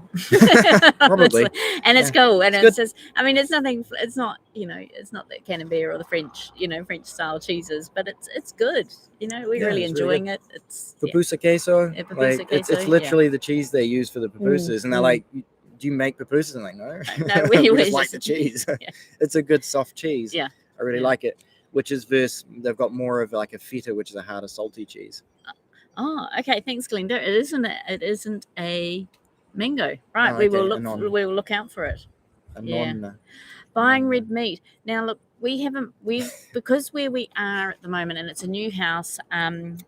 Probably. And it's cool. And it's just, I mean, it's nothing, it's not, it's not the Camembert or the French, French style cheeses, but it's good. We're really enjoying it. It's pupusa queso. Yeah, pupusa queso. It's literally the cheese they use for the pupusas. And they're like, do you make pupusas? I'm like, no. No, we just like the cheese. It's a good soft cheese. Yeah. I really like it. Which is they've got more of like a feta, which is a harder, salty cheese. Oh, okay. Thanks, Glenda. It isn't a mango, right? Oh, we will look out for it. Buying red meat. Now, look, because where we are at the moment, and it's a new house, and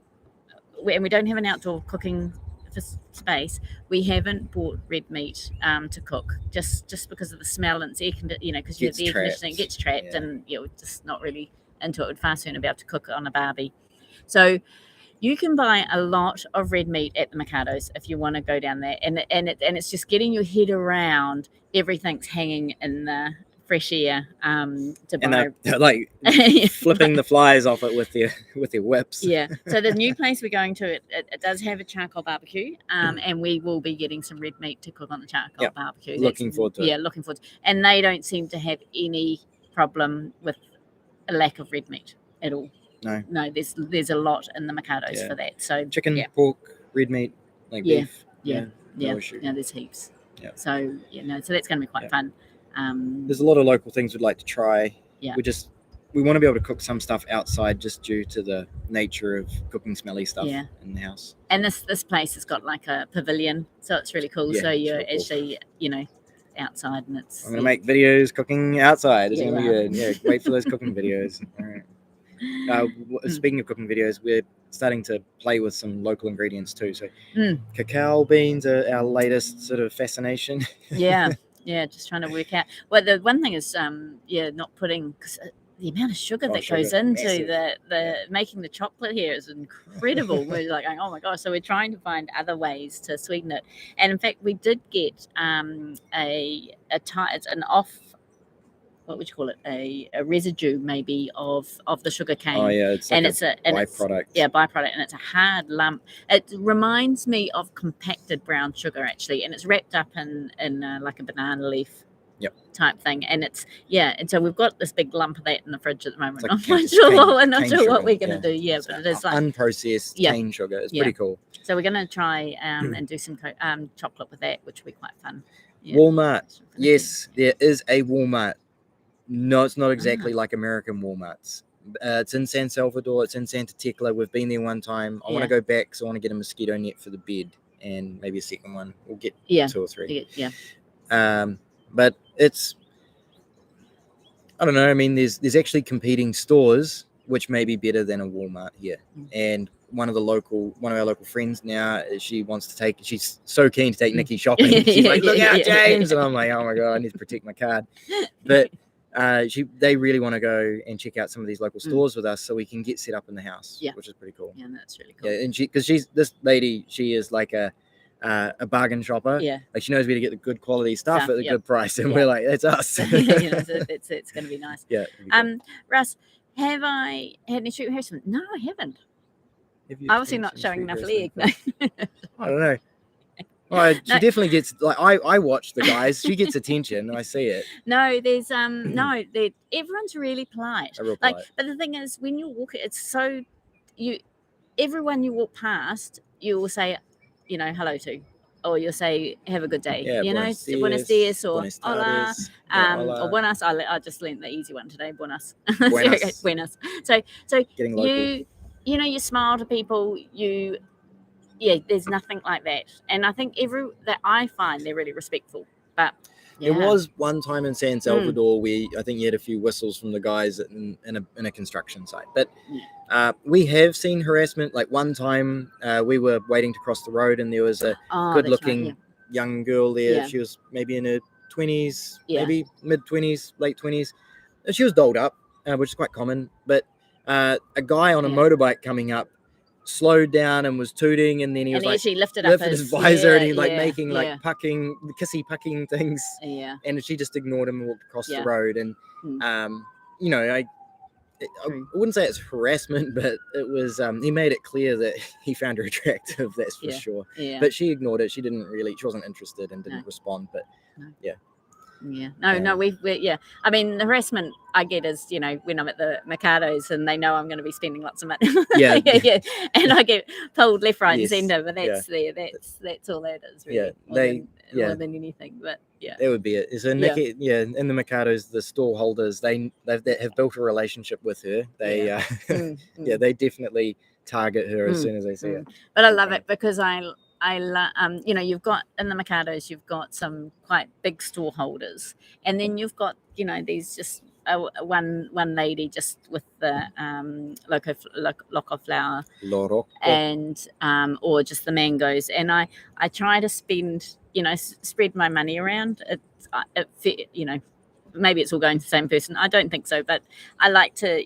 we don't have an outdoor cooking space, we haven't bought red meat to cook just because of the smell, and it's because the air conditioning gets trapped, and we're just not really into it. We'd far sooner be able to cook it on a barbie. So you can buy a lot of red meat at the Mercados if you want to go down there, and it's just getting your head around everything's hanging in the fresh air to buy. And they're like flipping the flies off it with their whips. Yeah. So the new place we're going to, it does have a charcoal barbecue, and we will be getting some red meat to cook on the charcoal barbecue. Looking forward to it. Yeah, looking forward to it. And they don't seem to have any problem with a lack of red meat at all. No, there's a lot in the Mercados for that. So chicken, pork, red meat, like beef. No issue. There's heaps. Yeah. So so that's going to be quite fun. There's a lot of local things we'd like to try. Yeah. We want to be able to cook some stuff outside just due to the nature of cooking smelly stuff in the house. And this place has got like a pavilion, so it's really cool. So you're actually outside, and it's. I'm gonna make videos cooking outside. It's gonna be good. Yeah, wait for those cooking videos. All right. Speaking of cooking videos, we're starting to play with some local ingredients too. So cacao beans are our latest sort of fascination. Just trying to work out. Well, the one thing is not putting, because the amount of sugar that goes into the making the chocolate here is incredible. We're like going, oh my gosh. So we're trying to find other ways to sweeten it. And in fact, we did get it's an off, what would you call it? A residue maybe of the sugar cane. Oh yeah, it's like it's a byproduct. Byproduct, and it's a hard lump. It reminds me of compacted brown sugar actually, and it's wrapped up in like a banana leaf. Type thing, and it's and so we've got this big lump of that in the fridge at the moment. Like I'm not sure what we're going to do. But it is like unprocessed cane sugar. It's pretty cool. So we're going to try and do some chocolate with that, which will be quite fun. Walmart, yes, there is a Walmart. No, it's not exactly like American Walmarts. It's in San Salvador. It's in Santa Tecla. We've been there one time. I want to go back because I want to get a mosquito net for the bed and maybe a second one. We'll get 2 or 3. but it's, I don't know. I mean, there's actually competing stores which may be better than a Walmart here. And one of our local friends now, she's so keen to take Nicki shopping. She's like, look out, James. And I'm like, oh my God, I need to protect my card. But they really want to go and check out some of these local stores with us so we can get set up in the house, which is pretty cool. Yeah, that's really cool. Yeah, and this lady, she is like a bargain shopper. Yeah, like she knows where to get the good quality stuff at a good price, and we're like, that's us. So it's going to be nice. Yeah. Russ, have I had any street harassment? No, I haven't. Obviously not showing enough leg. No. I don't know. Well, she definitely gets, like, I watch the guys. She gets attention. I see it. No, there's everyone's really polite. Like, but the thing is, when you walk, it's so everyone you walk past, you will say, hello to, or you'll say, have a good day. Buenos dias or hola, or buenas. I just learned the easy one today, buenas. Buenas. So you smile to people. There's nothing like that, and I think that I find they're really respectful. But there was one time in San Salvador where I think you had a few whistles from the guys in a construction site, but we have seen harassment. Like one time we were waiting to cross the road, and there was a good-looking young girl there. Yeah. She was maybe in her 20s, maybe mid-20s, late 20s. And she was dolled up, which is quite common. But a guy on a motorbike coming up slowed down and was tooting, and then he was lifted his visor, and he making kissy pucking things. Yeah. And she just ignored him and walked across the road. And I wouldn't say it's harassment, but it was he made it clear that he found her attractive, that's for sure. Yeah. But she ignored it. She wasn't interested and didn't respond. But I mean, the harassment I get is, when I'm at the Mercados and they know I'm going to be spending lots of money. And I get pulled left, right, and centre, but that's all that is, really. More than anything, but that would be it. So Nicki, in the Mercados, the stall holders, they have built a relationship with her. They they definitely target her as soon as they see her. But I love it because you've got in the Mercados, you've got some quite big store holders, and then you've got these just one lady just with the loco flower and or just the mangoes, and I try to spread my money around. Maybe it's all going to the same person. I don't think so, but I like to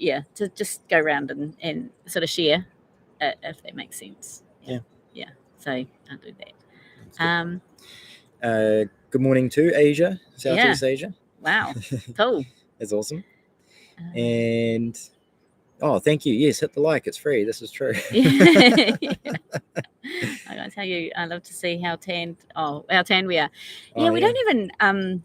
just go around and sort of share, if that makes sense. Yeah. So I'll do that. Good morning to Asia, Southeast Asia. Wow, cool. That's awesome. And thank you. Yes, hit the like. It's free. This is true. I gotta tell you, I love to see how tanned we are. We don't even.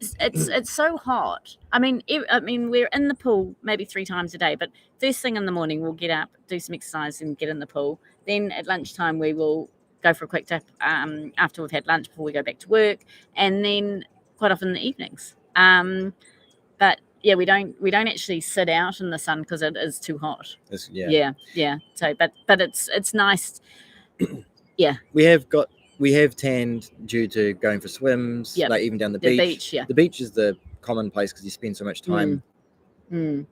It's so hot. I mean, we're in the pool maybe 3 times a day, but first thing in the morning we'll get up, do some exercise, and get in the pool. Then at lunchtime we will go for a quick dip after we've had lunch before we go back to work, and then quite often in the evenings. But we don't actually sit out in the sun because it is too hot. So, but it's nice. We have tanned due to going for swims, like even down the beach. The beach is the common place because you spend so much time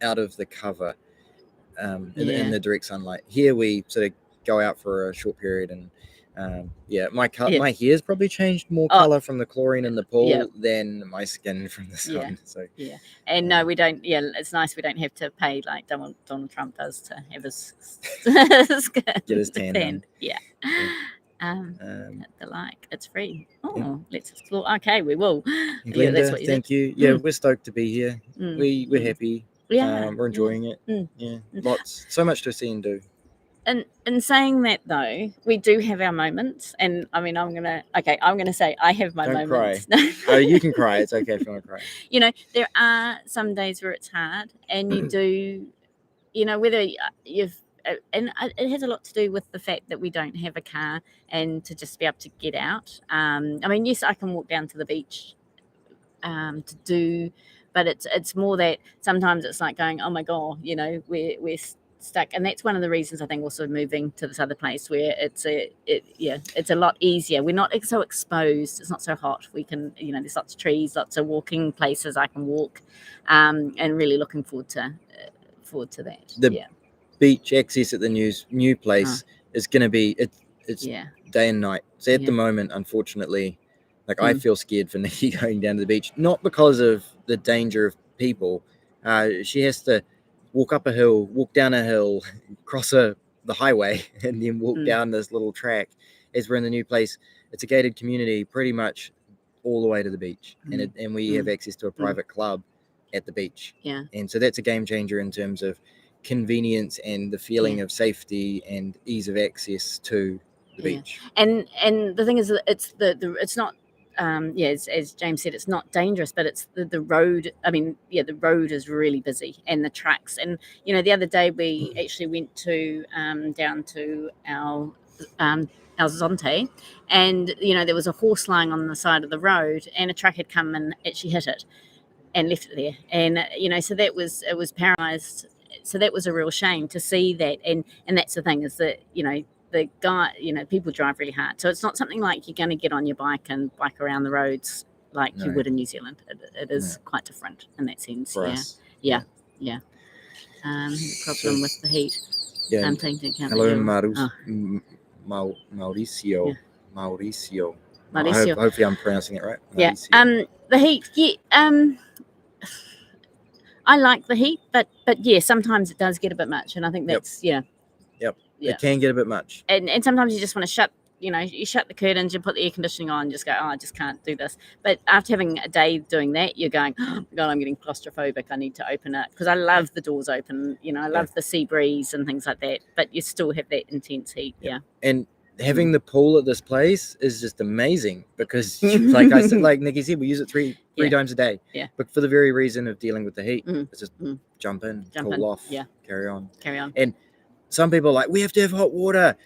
out of the cover in the direct sunlight. Here we sort of go out for a short period, and my hair's probably changed more color from the chlorine in the pool than my skin from the sun. And no, we don't. It's nice we don't have to pay like Donald Trump does to have his get his tan. The like, it's free. Let's explore. Okay, we will. Glenda, that's what thank you. We're stoked to be here. We're happy. We're enjoying it. So much to see and do. And in saying that though, we do have our moments, and I mean, I'm gonna say I have my moments. Cry. You can cry. It's okay if you want to cry. There are some days where it's hard, and you do, whether you've. And it has a lot to do with the fact that we don't have a car and to just be able to get out. I mean, yes, I can walk down to the beach to do, but it's more that sometimes it's like going, oh my God, we're stuck. And that's one of the reasons I think also moving to this other place where it's a lot easier. We're not so exposed. It's not so hot. We can, there's lots of trees, lots of walking places I can walk, and really looking forward to that. The beach access at the new place is going to be it's day and night. So at the moment, unfortunately, like I feel scared for Nicki going down to the beach, not because of the danger of people. She has to walk up a hill, walk down a hill, cross the highway, and then walk down this little track. As we're in the new place, it's a gated community, pretty much all the way to the beach, and we have access to a private club at the beach. And so that's a game changer in terms of convenience and the feeling of safety and ease of access to the beach. And the thing is that it's not as James said, it's not dangerous, but it's the road. I mean, the road is really busy, and the trucks. And the other day we actually went to down to our Zonte, and there was a horse lying on the side of the road, and a truck had come and actually hit it and left it there. And so it was paralyzed. So that was a real shame to see that. And that's the thing, is that the guy, people drive really hard. So it's not something like you're going to get on your bike and bike around the roads like you would in New Zealand. It is quite different in that sense. For us. Yeah. Problem with the heat. Yeah. I'm taking into account. Hello, Mauricio. Yeah. Mauricio. Mauricio. Hopefully I'm pronouncing it right. Mauricio. Yeah. The heat. Yeah. I like the heat, but sometimes it does get a bit much, and I think that's Yep. It can get a bit much. And sometimes you just want to shut, you shut the curtains, you put the air conditioning on, and just go, I just can't do this. But after having a day doing that, you're going, oh my God, I'm getting claustrophobic. I need to open it, because I love the doors open. I love the sea breeze and things like that. But you still have that intense heat. Yeah. And having the pool at this place is just amazing, because like I said, like Nicki said, we use it three times a day. Yeah. But for the very reason of dealing with the heat, it's just jump in, cool off, carry on. And some people are like, we have to have hot water.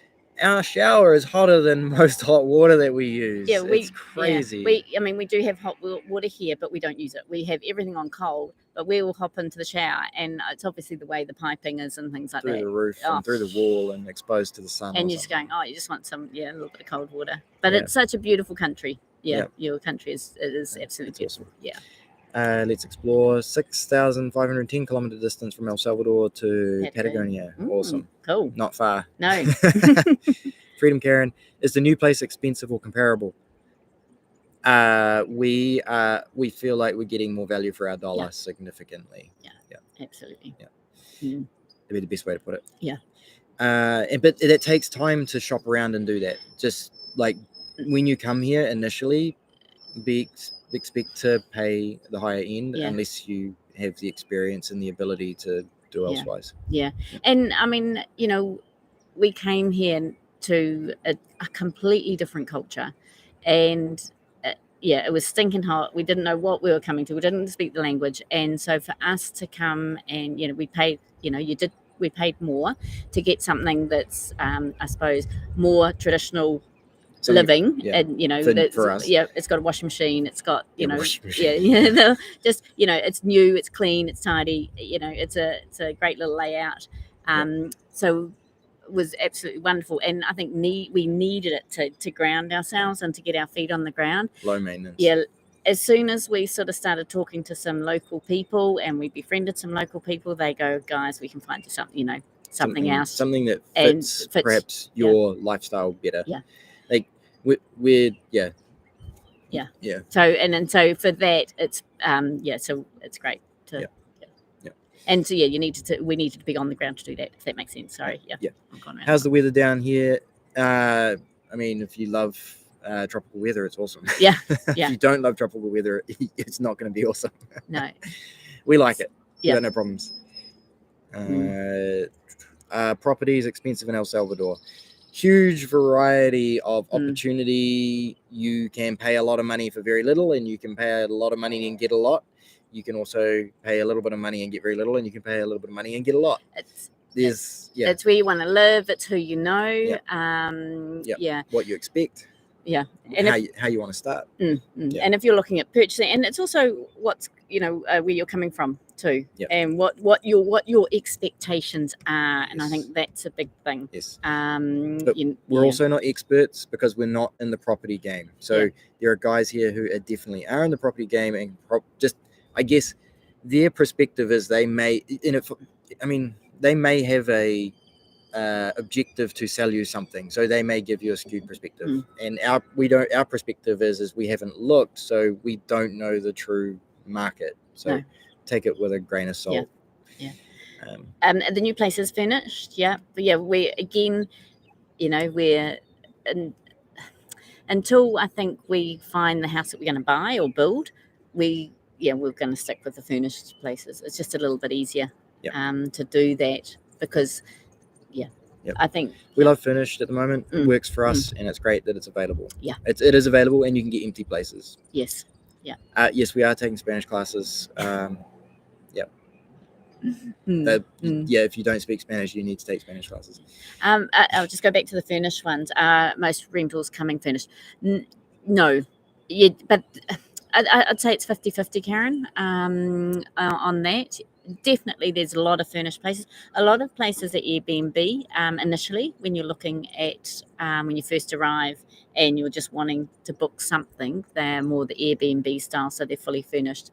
Our shower is hotter than most hot water that we use. Yeah, it's crazy. We do have hot water here, but we don't use it. We have everything on cold, but we will hop into the shower, and it's obviously the way the piping is and things like that. Through the roof and through the wall and exposed to the sun. And you're just going, you just want some, a little bit of cold water. But it's such a beautiful country. Yeah. Your country is absolutely beautiful. Awesome. Yeah. Let's explore 6,510 kilometer distance from El Salvador to Patagonia. Awesome. Cool. Not far. No. Freedom Karen, is the new place expensive or comparable? We feel like we're getting more value for our dollar significantly. Yeah. Absolutely. Yeah. That'd be the best way to put it. Yeah. But it takes time to shop around and do that. Just like when you come here initially, expect to pay the higher end unless you have the experience and the ability to do elsewise. Yeah. And I mean, we came here to a completely different culture, and it was stinking hot. We didn't know what we were coming to. We didn't speak the language. And so for us to come and, we paid, we paid more to get something that's, I suppose, more traditional living, and for us. It's got a washing machine, it's got just it's new, it's clean, it's tidy, it's a great little layout, so it was absolutely wonderful. And I think we needed it to ground ourselves and to get our feet on the ground. Low maintenance. As soon as we sort of started talking to some local people and we befriended some local people, they go, guys, we can find you something, something else, something that fits perhaps your lifestyle better. We're So for that, it's so it's great to and so we needed to be on the ground to do that, if that makes sense. Sorry. How's the weather down here? I mean, if you love tropical weather, it's awesome. If you don't love tropical weather, it's not going to be awesome. No, we like it. We got no problems. Property is expensive in El Salvador. Huge variety of opportunity. You can pay a lot of money for very little, and you can pay a lot of money and get a lot. You can also pay a little bit of money and get very little, and you can pay a little bit of money and get a lot. It's where you want to live. It's who you know. What you expect. Yeah. And how you want to start. Yeah. And if you're looking at purchasing, and it's also what's where you're coming from too, Yep. and what your expectations are, and I think that's a big thing. Yes. But we're also not experts because we're not in the property game. So there are guys here who definitely are in the property game, and I guess their perspective is they may have a objective to sell you something, so they may give you a skewed perspective. And our perspective is we haven't looked, so we don't know the true market. So take it with a grain of salt. The new place is finished. We again, we're until I think we find the house that we're going to buy or build, we're going to stick with the furnished places. It's just a little bit easier to do that because I think we love furnished at the moment. It works for us, and it's great that it's available. It is available, and you can get empty places. Yes. Yes, we are taking Spanish classes. If you don't speak Spanish, you need to take Spanish classes. I'll just go back to the furnished ones. Most rentals coming furnished. No, but I'd say it's 50-50, Karen, on that. Definitely, there's a lot of furnished places. A lot of places are Airbnb initially when you're looking at when you first arrive and you're just wanting to book something. They're more the Airbnb style, so they're fully furnished.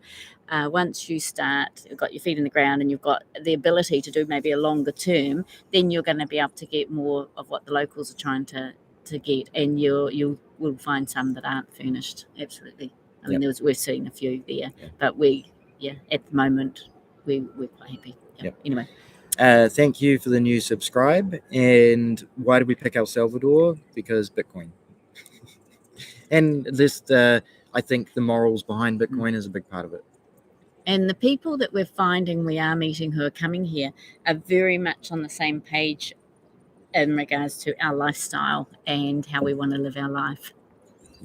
Once you start, you've got your feet in the ground and you've got the ability to do maybe a longer term, then you're going to be able to get more of what the locals are trying to get, and you will find some that aren't furnished. Absolutely. I mean, we've seen a few there, but at the moment, we're quite happy. Anyway. Thank you for the new subscribe. And why did we pick El Salvador? Because Bitcoin. And just, I think the morals behind Bitcoin is a big part of it. And the people that we're finding we are meeting who are coming here are very much on the same page in regards to our lifestyle and how we want to live our life.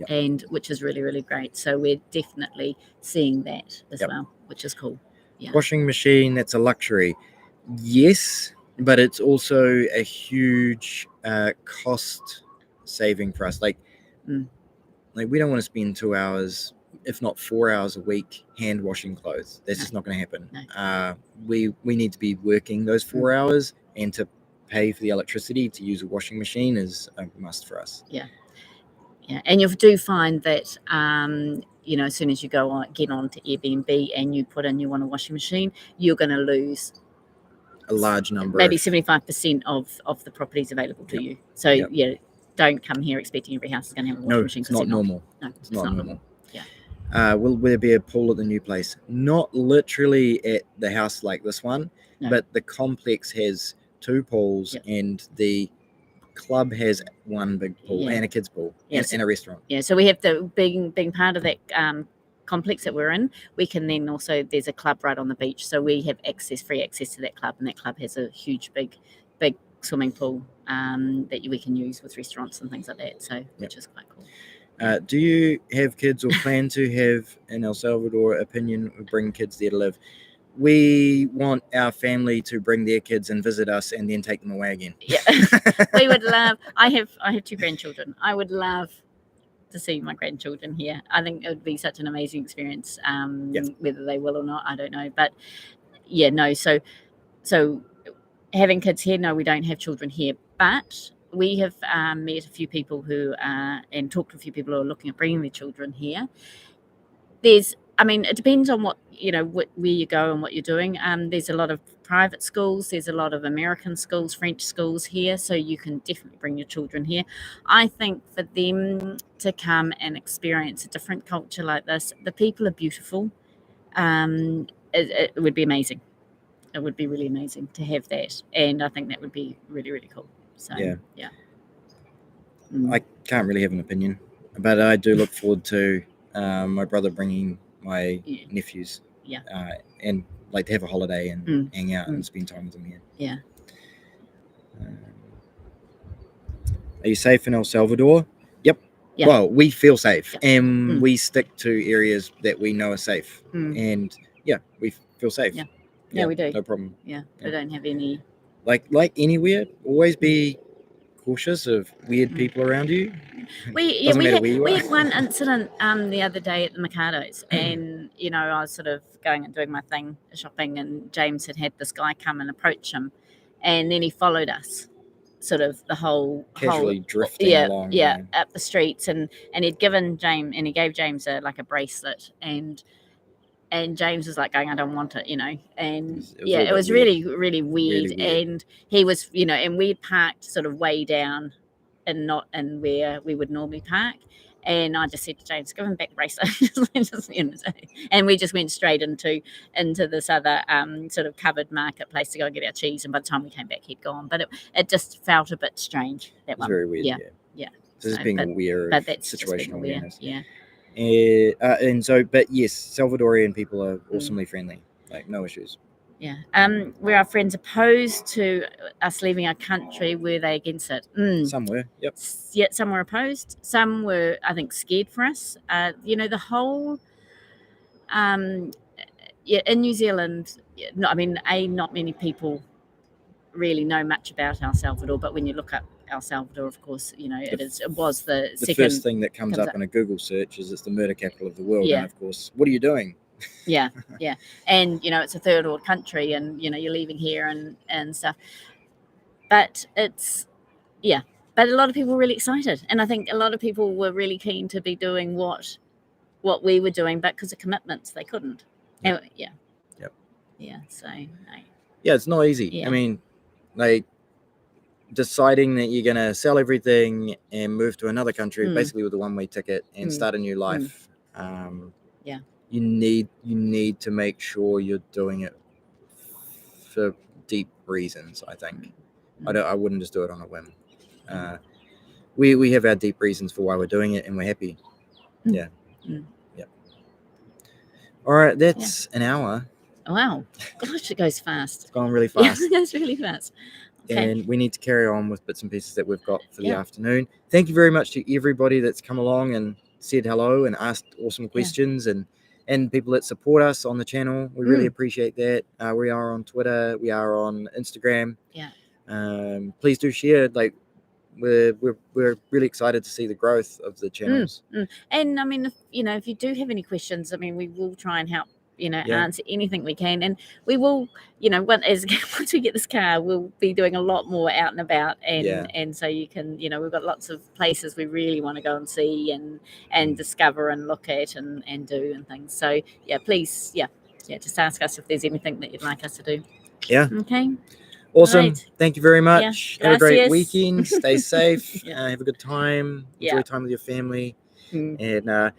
And which is really, really great. So we're definitely seeing that as well, which is cool. Washing machine, that's a luxury. Yes, but it's also a huge cost saving for us. Like we don't want to spend 2 hours, if not 4 hours a week, hand washing clothes. That's just not going to happen. No. We need to be working those 4 hours, and to pay for the electricity to use a washing machine is a must for us. Yeah, and you do find that as soon as you get on to Airbnb and you put in you want a washing machine, you're going to lose a large number, maybe 75% of the properties available to you. So don't come here expecting every house is going to have a washing machine. It's not normal. No, it's not normal. Will there be a pool at the new place? Not literally at the house like this one, but the complex has 2 pools, and the club has 1 big pool and a kids pool and a restaurant. So we have the being part of that complex that we're in. We can then also, there's a club right on the beach, so we have free access to that club, and that club has a huge big swimming pool that we can use with restaurants and things like that, so which is quite cool. Do you have kids or plan to have in El Salvador? Opinion of bring kids there to live? We want our family to bring their kids and visit us and then take them away again. We would love. I have 2 grandchildren. I would love to see my grandchildren here. I think it would be such an amazing experience. Whether they will or not, I don't know. But so having kids here, no, we don't have children here. But we have met a few people and talked to a few people who are looking at bringing their children here. It depends on what where you go and what you're doing. There's a lot of private schools. There's a lot of American schools, French schools here, so you can definitely bring your children here. I think for them to come and experience a different culture like this, the people are beautiful. It would be amazing. It would be really amazing to have that, and I think that would be really, really cool. So I can't really have an opinion, but I do look forward to my brother bringing my nephews and like to have a holiday and hang out and spend time with them here. Are you safe in El Salvador? Yep. Well, we feel safe, and we stick to areas that we know are safe, and we feel safe. Yeah, we do. No problem. We don't have any. Like anywhere, always be cautious of weird people around you? We Doesn't matter where you we are. had one incident the other day at the Mercados, and I was sort of going and doing my thing, shopping, and James had this guy come and approach him, and then he followed us, sort of the whole Casually drifting along. up the streets, and he gave James a bracelet, and James was like going, I don't want it, and it was really, really weird. And he was, and we had parked sort of way down and not in where we would normally park. And I just said to James, give him back the bracelet. And we just went straight into this other sort of covered marketplace to go and get our cheese. And by the time we came back, he'd gone. But it just felt a bit strange, that one. Very weird, yeah. This is being aware of situational awareness. Yeah. But yes, Salvadorian people are awesomely friendly. Like, no issues. Yeah. Were our friends opposed to us leaving our country? Were they against it? Some were, yep. Yeah, some were opposed. Some were, I think, scared for us. The whole, in New Zealand, not many people really know much about El Salvador, but when you look up El Salvador, of course, it was the second. The first thing that comes up in a Google search is it's the murder capital of the world. Yeah. And of course, what are you doing? Yeah. And, it's a third world country, and, you're leaving here and stuff. But but a lot of people were really excited. And I think a lot of people were really keen to be doing what we were doing, but because of commitments, they couldn't. Yep. So, no. Yeah, it's not easy. Yeah. I mean, like, deciding that you're going to sell everything and move to another country, basically with a one-way ticket, and start a new life. You need to make sure you're doing it for deep reasons, I think. I wouldn't just do it on a whim. We have our deep reasons for why we're doing it, and we're happy. Yeah. All right, that's an hour. Wow. Gosh, it goes fast. It's gone really fast. Yeah, it goes really fast. Okay. And we need to carry on with bits and pieces that we've got for the afternoon. Thank you very much to everybody that's come along and said hello and asked awesome questions, and people that support us on the channel. We really appreciate that. We are on Twitter. We are on Instagram. Yeah. Please do share. Like, we're really excited to see the growth of the channels. And I mean, if you do have any questions, I mean, we will try and help. Answer anything we can, and we will. Once we get this car, we'll be doing a lot more out and about, and so you can. We've got lots of places we really want to go and see and discover and look at and do and things. So please, just ask us if there's anything that you'd like us to do. Yeah. Okay. Awesome. Right. Thank you very much. Yeah. Have a great weekend. Stay safe. Have a good time. Yeah. Enjoy time with your family. And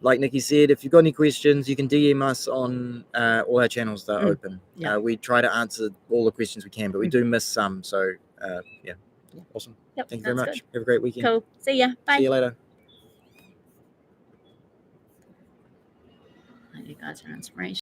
like Nicki said, if you've got any questions, you can DM us on all our channels that are open. We try to answer all the questions we can, but we do miss some. So, awesome. Yep, thank you very much. Good. Have a great weekend. Cool. See ya. Bye. See you later. You guys are inspiration.